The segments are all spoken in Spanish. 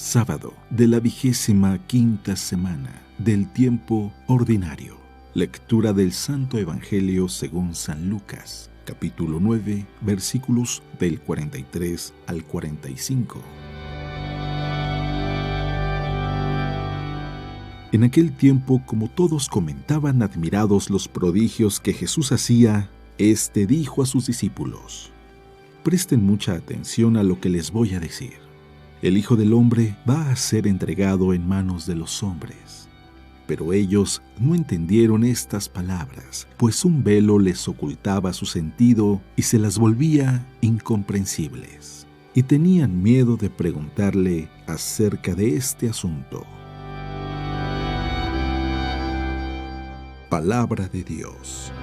Sábado de la 25ª semana del tiempo ordinario. Lectura del Santo Evangelio según San Lucas, capítulo 9, versículos del 43 al 45. En aquel tiempo, como todos comentaban admirados los prodigios que Jesús hacía, éste dijo a sus discípulos: «Presten mucha atención a lo que les voy a decir. El Hijo del Hombre va a ser entregado en manos de los hombres». Pero ellos no entendieron estas palabras, pues un velo les ocultaba su sentido y se las volvía incomprensibles. Y tenían miedo de preguntarle acerca de este asunto. Palabra de Dios.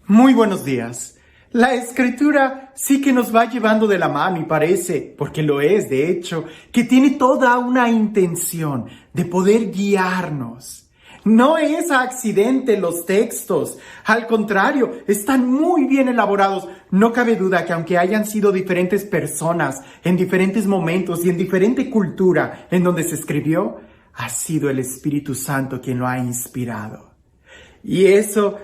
Muy buenos días. La Escritura sí que nos va llevando de la mano y parece, porque lo es de hecho, que tiene toda una intención de poder guiarnos. No es accidente los textos, al contrario, están muy bien elaborados. No cabe duda que aunque hayan sido diferentes personas en diferentes momentos y en diferente cultura en donde se escribió, ha sido el Espíritu Santo quien lo ha inspirado. Y eso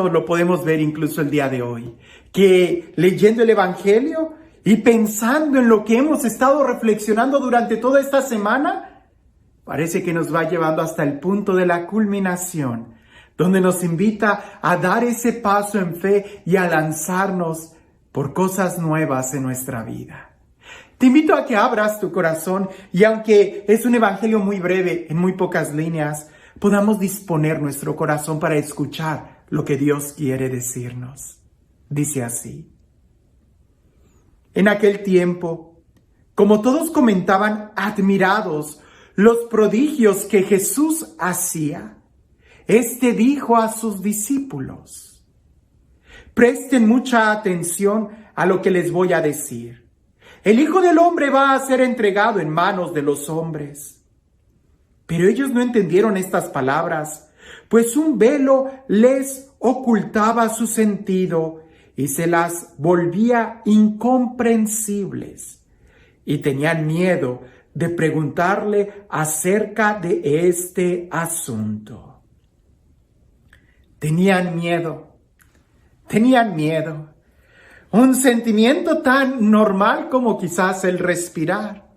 lo podemos ver incluso el día de hoy, que leyendo el Evangelio y pensando en lo que hemos estado reflexionando durante toda esta semana, parece que nos va llevando hasta el punto de la culminación, donde nos invita a dar ese paso en fe y a lanzarnos por cosas nuevas en nuestra vida. Te invito a que abras tu corazón y aunque es un Evangelio muy breve, en muy pocas líneas, podamos disponer nuestro corazón para escuchar lo que Dios quiere decirnos. Dice así: En aquel tiempo, como todos comentaban admirados los prodigios que Jesús hacía, éste dijo a sus discípulos: Presten mucha atención a lo que les voy a decir. El Hijo del Hombre va a ser entregado en manos de los hombres. Pero ellos no entendieron estas palabras, pues un velo les ocultaba su sentido y se las volvía incomprensibles. Y tenían miedo de preguntarle acerca de este asunto. Tenían miedo. Un sentimiento tan normal como quizás el respirar.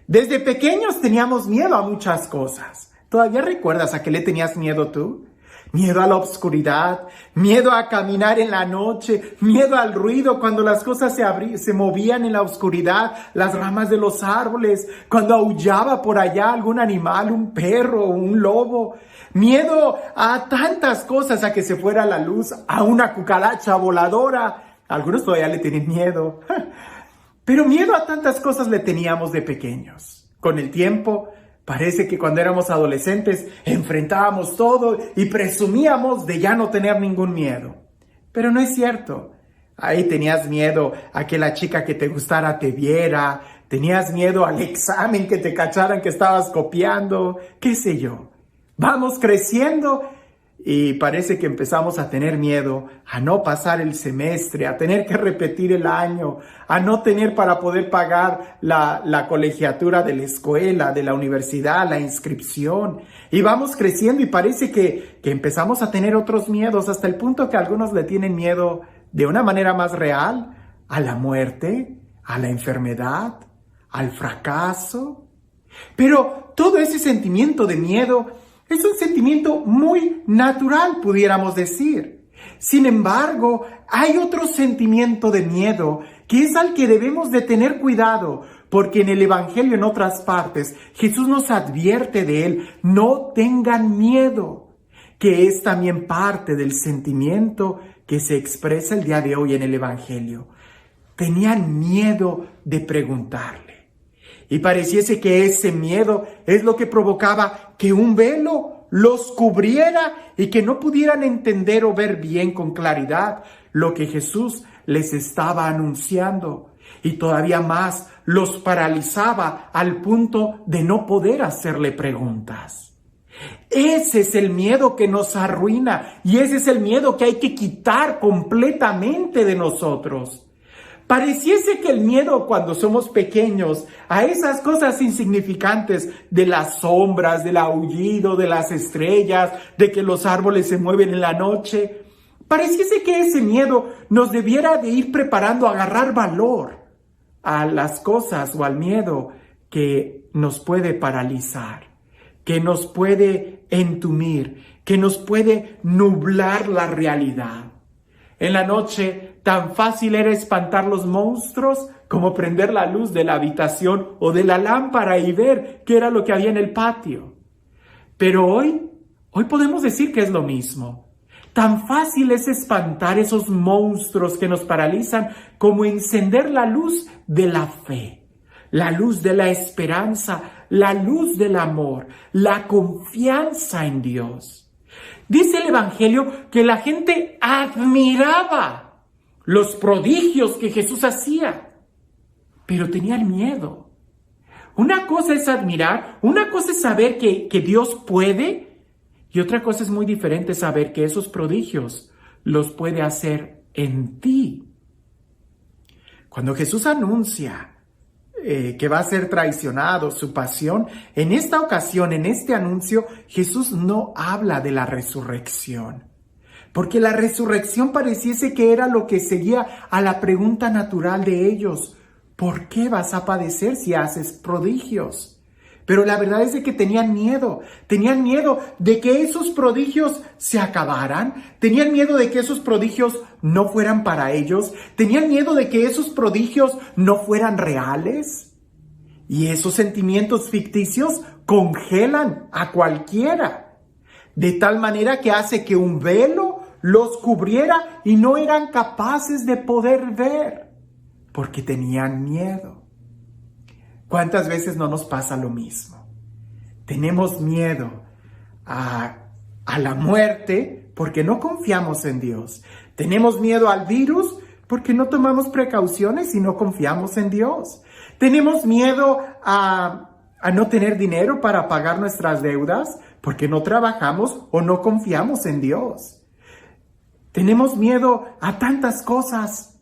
Desde pequeños teníamos miedo a muchas cosas. ¿Todavía recuerdas a qué le tenías miedo tú? Miedo a la oscuridad, miedo a caminar en la noche, miedo al ruido cuando las cosas se movían en la oscuridad, las ramas de los árboles, cuando aullaba por allá algún animal, un perro, un lobo. Miedo a tantas cosas, a que se fuera la luz, a una cucaracha voladora. Algunos todavía le tienen miedo. Pero miedo a tantas cosas le teníamos de pequeños. Con el tiempo, parece que cuando éramos adolescentes enfrentábamos todo y presumíamos de ya no tener ningún miedo. Pero no es cierto. Ahí tenías miedo a que la chica que te gustara te viera, tenías miedo al examen que te cacharan que estabas copiando, qué sé yo. Vamos creciendo y parece que empezamos a tener miedo a no pasar el semestre, a tener que repetir el año, a no tener para poder pagar la colegiatura de la escuela, de la universidad, la inscripción. Y vamos creciendo y parece que empezamos a tener otros miedos, hasta el punto que algunos le tienen miedo de una manera más real a la muerte, a la enfermedad, al fracaso. Pero todo ese sentimiento de miedo es un sentimiento muy natural, pudiéramos decir. Sin embargo, hay otro sentimiento de miedo que es al que debemos de tener cuidado, porque en el Evangelio, en otras partes, Jesús nos advierte de él: no tengan miedo, que es también parte del sentimiento que se expresa el día de hoy en el Evangelio. Tenían miedo de preguntarle. Y pareciese que ese miedo es lo que provocaba que un velo los cubriera y que no pudieran entender o ver bien con claridad lo que Jesús les estaba anunciando. Y todavía más los paralizaba al punto de no poder hacerle preguntas. Ese es el miedo que nos arruina y ese es el miedo que hay que quitar completamente de nosotros. Pareciese que el miedo cuando somos pequeños a esas cosas insignificantes de las sombras, del aullido, de las estrellas, de que los árboles se mueven en la noche, pareciese que ese miedo nos debiera de ir preparando a agarrar valor a las cosas o al miedo que nos puede paralizar, que nos puede entumir, que nos puede nublar la realidad. En la noche, tan fácil era espantar los monstruos como prender la luz de la habitación o de la lámpara y ver qué era lo que había en el patio. Pero hoy podemos decir que es lo mismo. Tan fácil es espantar esos monstruos que nos paralizan como encender la luz de la fe, la luz de la esperanza, la luz del amor, la confianza en Dios. Dice el Evangelio que la gente admiraba los prodigios que Jesús hacía, pero tenían miedo. Una cosa es admirar, una cosa es saber que Dios puede, y otra cosa es muy diferente saber que esos prodigios los puede hacer en ti. Cuando Jesús anuncia que va a ser traicionado, su pasión, en esta ocasión, en este anuncio, Jesús no habla de la resurrección. Porque la resurrección pareciese que era lo que seguía a la pregunta natural de ellos. ¿Por qué vas a padecer si haces prodigios? Pero la verdad es de que tenían miedo de que esos prodigios se acabaran, tenían miedo de que esos prodigios no fueran para ellos, tenían miedo de que esos prodigios no fueran reales. Y esos sentimientos ficticios congelan a cualquiera, de tal manera que hace que un velo los cubriera y no eran capaces de poder ver, porque tenían miedo. ¿Cuántas veces no nos pasa lo mismo? Tenemos miedo a la muerte porque no confiamos en Dios. Tenemos miedo al virus porque no tomamos precauciones y no confiamos en Dios. Tenemos miedo a no tener dinero para pagar nuestras deudas porque no trabajamos o no confiamos en Dios. Tenemos miedo a tantas cosas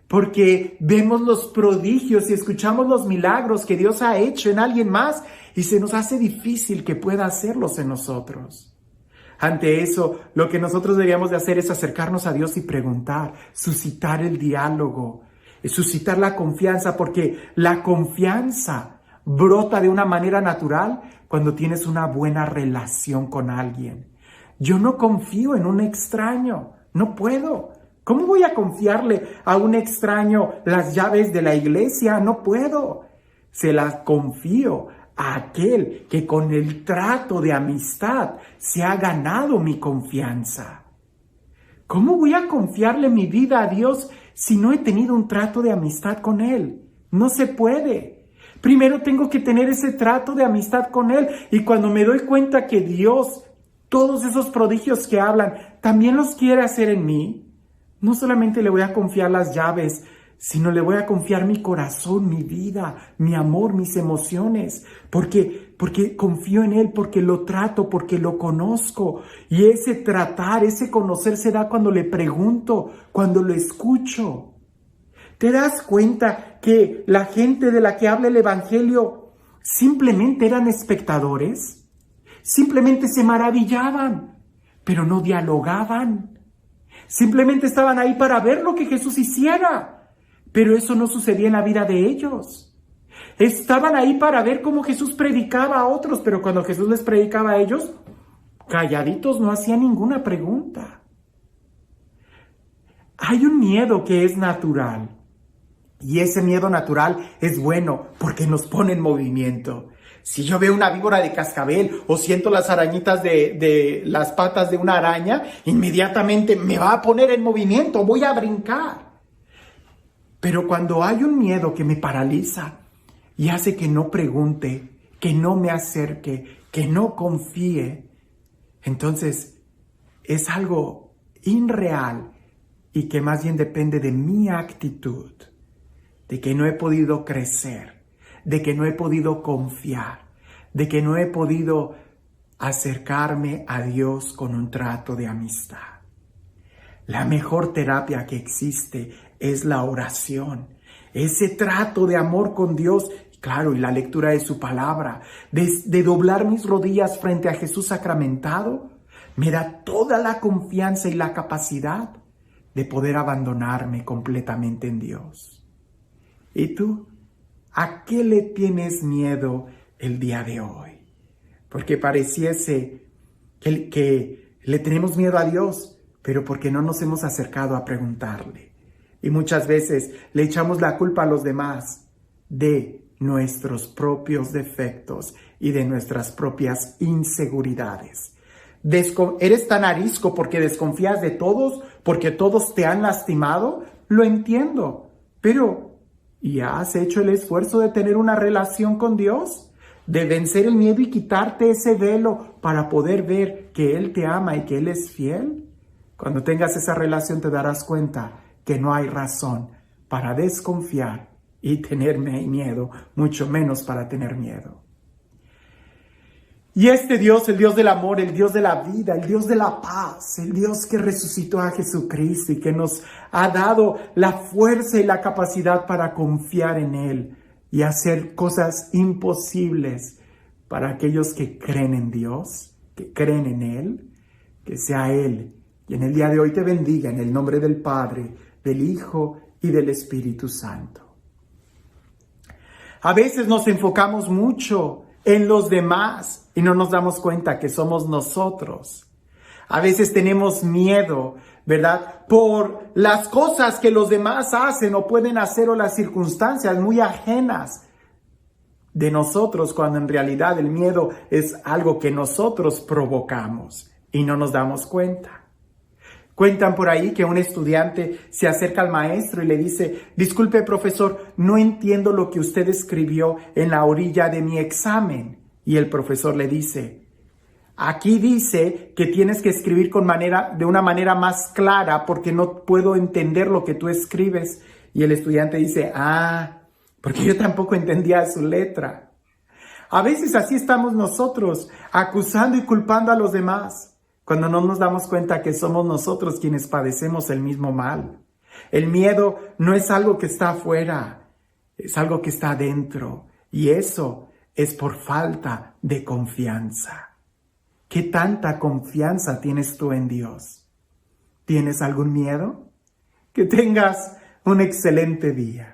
porque vemos los prodigios y escuchamos los milagros que Dios ha hecho en alguien más y se nos hace difícil que pueda hacerlos en nosotros. Ante eso, lo que nosotros deberíamos de hacer es acercarnos a Dios y preguntar, suscitar el diálogo, suscitar la confianza, porque la confianza brota de una manera natural cuando tienes una buena relación con alguien. Yo no confío en un extraño, no puedo. ¿Cómo voy a confiarle a un extraño las llaves de la iglesia? No puedo. Se las confío a aquel que con el trato de amistad se ha ganado mi confianza. ¿Cómo voy a confiarle mi vida a Dios si no he tenido un trato de amistad con Él? No se puede. Primero tengo que tener ese trato de amistad con Él, y cuando me doy cuenta que Dios, todos esos prodigios que hablan, también los quiere hacer en mí, no solamente le voy a confiar las llaves, sino le voy a confiar mi corazón, mi vida, mi amor, mis emociones, porque confío en Él, porque lo trato, porque lo conozco. Y ese tratar, ese conocer se da cuando le pregunto, cuando lo escucho. ¿Te das cuenta que la gente de la que habla el Evangelio simplemente eran espectadores? Simplemente se maravillaban, pero no dialogaban. Simplemente estaban ahí para ver lo que Jesús hiciera, pero eso no sucedía en la vida de ellos. Estaban ahí para ver cómo Jesús predicaba a otros, pero cuando Jesús les predicaba a ellos, calladitos, no hacían ninguna pregunta. Hay un miedo que es natural, y ese miedo natural es bueno porque nos pone en movimiento. Si yo veo una víbora de cascabel o siento las arañitas de las patas de una araña, inmediatamente me va a poner en movimiento, voy a brincar. Pero cuando hay un miedo que me paraliza y hace que no pregunte, que no me acerque, que no confíe, entonces es algo irreal y que más bien depende de mi actitud, de que no he podido crecer, de que no he podido confiar, de que no he podido acercarme a Dios con un trato de amistad. La mejor terapia que existe es la oración, ese trato de amor con Dios, claro, y la lectura de su palabra, de doblar mis rodillas frente a Jesús sacramentado, me da toda la confianza y la capacidad de poder abandonarme completamente en Dios. ¿Y tú? ¿A qué le tienes miedo el día de hoy? Porque pareciese que le tenemos miedo a Dios, pero porque no nos hemos acercado a preguntarle. Y muchas veces le echamos la culpa a los demás de nuestros propios defectos y de nuestras propias inseguridades. ¿Eres tan arisco porque desconfías de todos, porque todos te han lastimado? Lo entiendo, pero ¿y has hecho el esfuerzo de tener una relación con Dios? De vencer el miedo y quitarte ese velo para poder ver que Él te ama y que Él es fiel. Cuando tengas esa relación te darás cuenta que no hay razón para desconfiar y tener miedo, mucho menos para tener miedo. Y este Dios, el Dios del amor, el Dios de la vida, el Dios de la paz, el Dios que resucitó a Jesucristo y que nos ha dado la fuerza y la capacidad para confiar en Él y hacer cosas imposibles para aquellos que creen en Dios, que creen en Él, que sea Él. Y en el día de hoy te bendiga en el nombre del Padre, del Hijo y del Espíritu Santo. A veces nos enfocamos mucho en los demás y no nos damos cuenta que somos nosotros. A veces tenemos miedo, ¿verdad? Por las cosas que los demás hacen o pueden hacer o las circunstancias muy ajenas de nosotros, cuando en realidad el miedo es algo que nosotros provocamos y no nos damos cuenta. Cuentan por ahí que un estudiante se acerca al maestro y le dice: disculpe, profesor, no entiendo lo que usted escribió en la orilla de mi examen. Y el profesor le dice: aquí dice que tienes que escribir de una manera más clara porque no puedo entender lo que tú escribes. Y el estudiante dice: porque yo tampoco entendía su letra. A veces así estamos nosotros, acusando y culpando a los demás, cuando no nos damos cuenta que somos nosotros quienes padecemos el mismo mal. El miedo no es algo que está afuera, es algo que está adentro. Y eso es por falta de confianza. ¿Qué tanta confianza tienes tú en Dios? ¿Tienes algún miedo? Que tengas un excelente día.